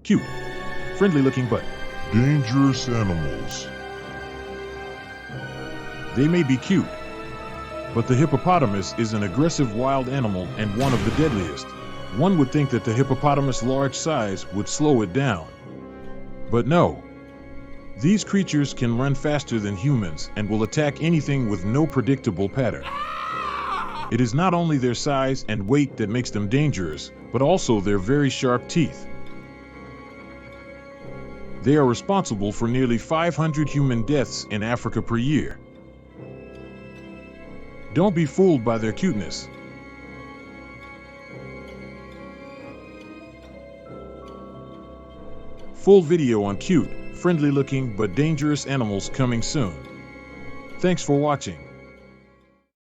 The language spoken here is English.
Cute, friendly looking but Dangerous animals. they may be cute, but the hippopotamus is an aggressive wild animal and one of the deadliest. One would think that the hippopotamus' large size would slow it down. But no. These creatures can run faster than humans and will attack anything with no predictable pattern. It is not only their size and weight that makes them dangerous, but also their very sharp teeth. They are responsible for nearly 500 human deaths in Africa per year. Don't be fooled by their cuteness. Full video on cute, friendly looking but dangerous animals coming soon. Thanks for watching.